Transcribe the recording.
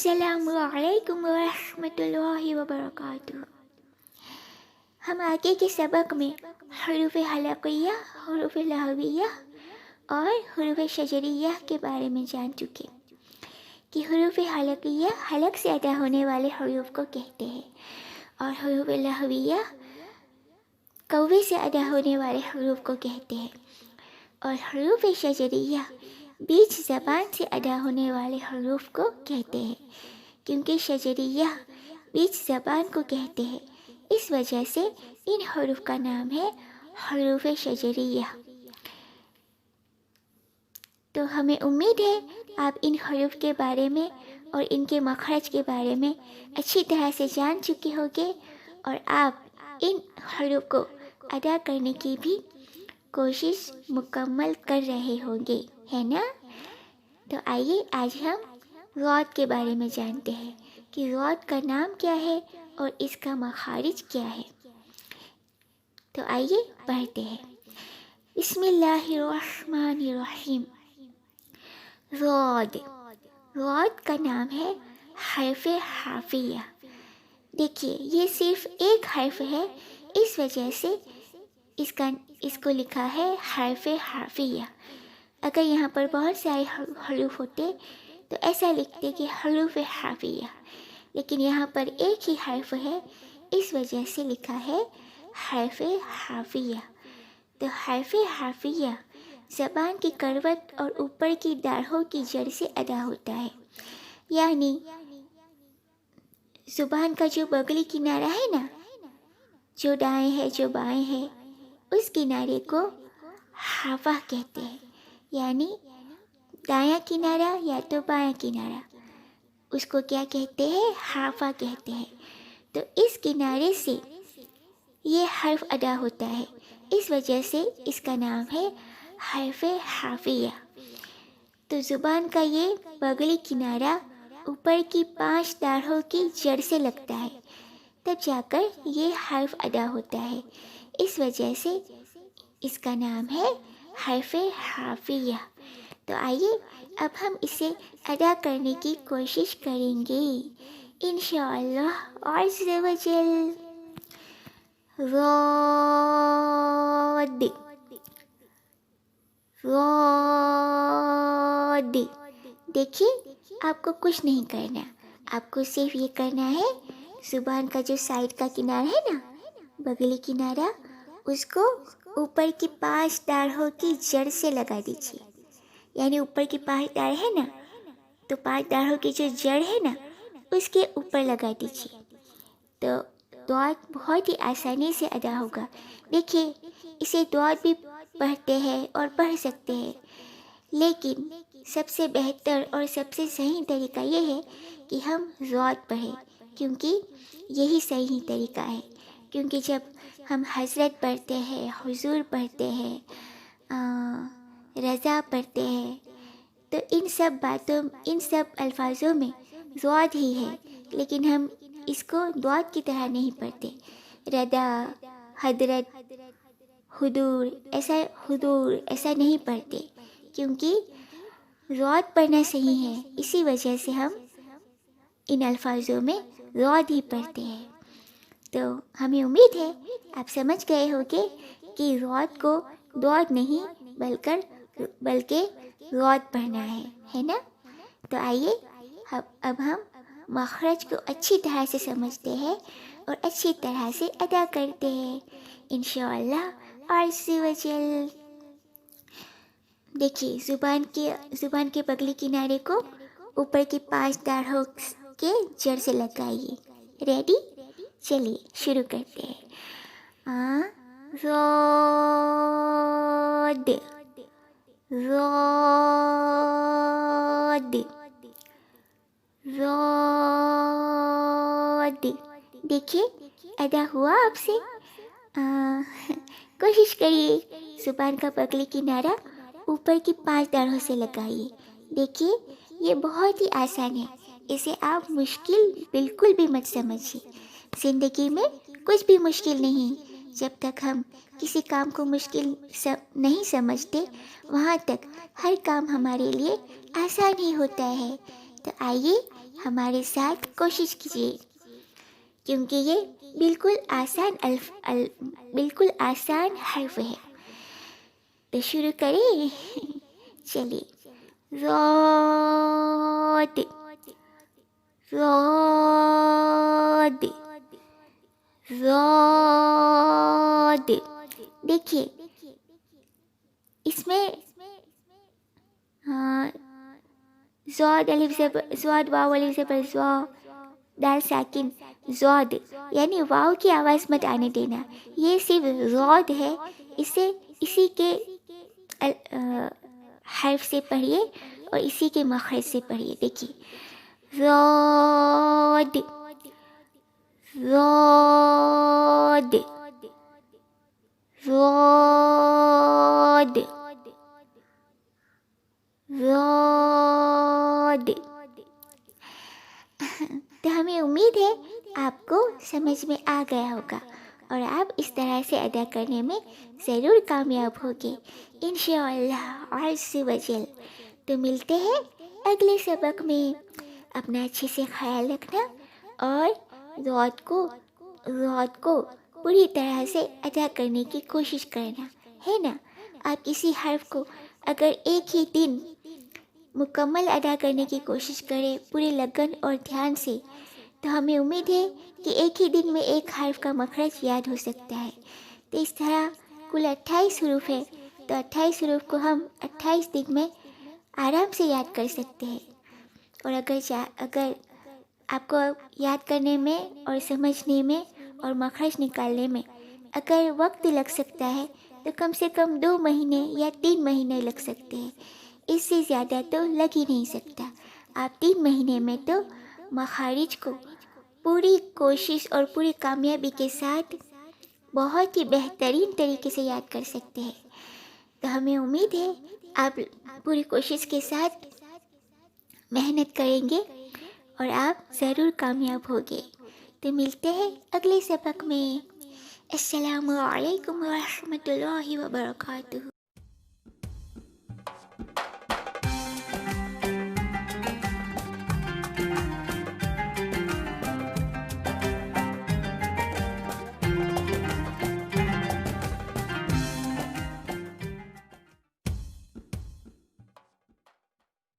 السلام علیکم ورحمۃ اللہ وبرکاتہ۔ ہم آگے کے سبق میں حروف حلقیہ، حروف لغویہ اور حروف شجریہ کے بارے میں جان چکے کہ حروف حلقیہ حلق سے ادا ہونے والے حروف کو کہتے ہیں اور حروف لغویہ کوے سے ادا ہونے والے حروف کو کہتے ہیں، اور حروف شجریہ بیچ زبان سے ادا ہونے والے حروف کو کہتے ہیں، کیونکہ شجریہ بیچ زبان کو کہتے ہیں، اس وجہ سے ان حروف کا نام ہے حروف شجریہ۔ تو ہمیں امید ہے آپ ان حروف کے بارے میں اور ان کے مخرج کے بارے میں اچھی طرح سے جان چکے ہوں گے، اور آپ ان حروف کو ادا کرنے کی بھی کوشش مکمل کر رہے ہوں گے، ہے نا؟ تو آئیے آج ہم غوط کے بارے میں جانتے ہیں کہ غوط کا نام کیا ہے اور اس کا مخارج کیا ہے۔ تو آئیے پڑھتے ہیں۔ بسم اللہ الرحمن الرحیم۔ غوط، غوط کا نام ہے حرف حافیہ۔ دیکھیے یہ صرف ایک حرف ہے، اس وجہ سے اس کو لکھا ہے حرف حافیہ۔ اگر یہاں پر بہت سارے حروف ہوتے تو ایسا لکھتے کہ حروف حافیہ، لیکن یہاں پر ایک ہی حرف ہے، اس وجہ سے لکھا ہے حرف حافیہ۔ تو حرف حافیہ زبان کی کروٹ اور اوپر کی داڑھوں کی جڑ سے ادا ہوتا ہے، یعنی زبان کا جو بغلی کنارہ ہے نا، جو دائیں ہے جو بائیں ہے، اس کنارے کو حافہ کہتے ہیں، یعنی دایاں کنارہ یا تو بایاں کنارہ، اس کو کیا کہتے ہیں؟ حافہ کہتے ہیں۔ تو اس کنارے سے یہ حرف ادا ہوتا ہے، اس وجہ سے اس کا نام ہے حرف حافیہ۔ تو زبان کا یہ بغلی کنارہ اوپر کی 5 داڑھوں کی جڑ سے لگتا ہے، تب جا کر یہ حرف ادا ہوتا ہے، اس وجہ سے اس کا نام ہے حرف حافیہ۔ تو آئیے اب ہم اسے ادا کرنے کی کوشش کریں گے انشاءاللہ عز و جل۔ غاد، غاد۔ دیکھیے آپ کو کچھ نہیں کرنا، آپ کو صرف یہ کرنا ہے زبان کا جو سائڈ کا کنارہ ہے نا، بغلی کنارہ، اس کو اوپر کی 5 داڑھوں کی جڑ سے لگا دیجیے، یعنی اوپر کی 5 داڑھ ہے نا، تو 5 داڑھوں کی جو جڑ ہے نا اس کے اوپر لگا دیجیے، تو دعات بہت ہی آسانی سے ادا ہوگا۔ دیکھیے اسے دعات بھی پڑھتے ہیں اور پڑھ سکتے ہیں، لیکن سب سے بہتر اور سب سے صحیح طریقہ یہ ہے کہ ہم غوط پڑھیں، کیونکہ یہی صحیح طریقہ ہے، کیونکہ جب ہم حضرت پڑھتے ہیں، حضور پڑھتے ہیں، رضا پڑھتے ہیں، تو ان سب الفاظوں میں غوط ہی ہے، لیکن ہم اس کو غوط کی طرح نہیں پڑھتے۔ رضا، حضرت، حضور ایسا نہیں پڑھتے، کیونکہ غوط پڑھنا صحیح ہے، اسی وجہ سے ہم ان الفاظوں میں غوط ہی پڑھتے ہیں۔ تو ہمیں امید ہے آپ سمجھ گئے ہوگے کہ غوط کو غوط نہیں بلکہ غوط پڑھنا ہے نا؟ تو آئیے اب ہم مخرج کو اچھی طرح سے سمجھتے ہیں اور اچھی طرح سے ادا کرتے ہیں انشاءاللہ عز و جل۔ دیکھیے زبان کے بغلی کنارے کو اوپر کی 5 داڑھوں کے جڑ سے لگائیے۔ ریڈی؟ چلیے شروع کرتے ہیں۔ غاد، غاد، غاد۔ دیکھیے ادا ہوا آپ سے؟ کوشش کریے زبان کا بغلی کنارہ اوپر کی 5 داڑھوں سے لگائیے۔ دیکھیے یہ بہت ہی آسان ہے، اسے آپ مشکل بالکل بھی مت سمجھیے۔ زندگی میں کچھ بھی مشکل نہیں، جب تک ہم کسی کام کو مشکل نہیں سمجھتے وہاں تک ہر کام ہمارے لیے آسان ہی ہوتا ہے۔ تو آئیے ہمارے ساتھ کوشش کیجیے، کیونکہ یہ بالکل آسان حرف ہے۔ تو شروع کریں؟ چلیے، ضاد، ضاد، ضاد۔ دیکھیے اس میں ضاد الف زبر، ضاد واو الف زبر ضا، دال ساکن ضاد، یعنی واو کی آواز مت آنے دینا، یہ صرف ضاد ہے، اسے اسی کے حرف سے پڑھیے اور اسی کے مخرج سے پڑھیے۔ دیکھیے ضاد، ضاد، ضاد، ضاد۔ تو ہمیں امید ہے آپ کو سمجھ میں آ گیا ہوگا اور آپ اس طرح سے ادا کرنے میں ضرور کامیاب ہوگے انشاءاللہ عز و جل۔ تو ملتے ہیں اگلے سبق میں، اپنا اچھے سے خیال رکھنا اور ضاد کو پوری طرح سے ادا کرنے کی کوشش کرنا ہے نا۔ آپ کسی حرف کو اگر ایک ہی دن مکمل ادا کرنے کی کوشش کریں پورے لگن اور دھیان سے، تو ہمیں امید ہے کہ ایک ہی دن میں ایک حرف کا مخرج یاد ہو سکتا ہے۔ تو اس طرح کل 28 حروف ہے، تو 28 حروف کو ہم 28 دن میں آرام سے یاد کر سکتے ہیں۔ اور اگر آپ کو یاد کرنے میں اور سمجھنے میں اور مخرج نکالنے میں اگر وقت لگ سکتا ہے تو کم سے کم 2 مہینے یا 3 مہینے لگ سکتے ہیں، اس سے زیادہ تو لگ ہی نہیں سکتا۔ آپ 3 مہینے میں تو مخارج کو پوری کوشش اور پوری کامیابی کے ساتھ بہت ہی بہترین طریقے سے یاد کر سکتے ہیں۔ تو ہمیں امید ہے آپ پوری کوشش کے ساتھ محنت کریں گے اور آپ ضرور کامیاب ہوگے۔ تو ملتے ہیں اگلے سبق میں۔ السلام علیکم ورحمۃ اللہ وبرکاتہ۔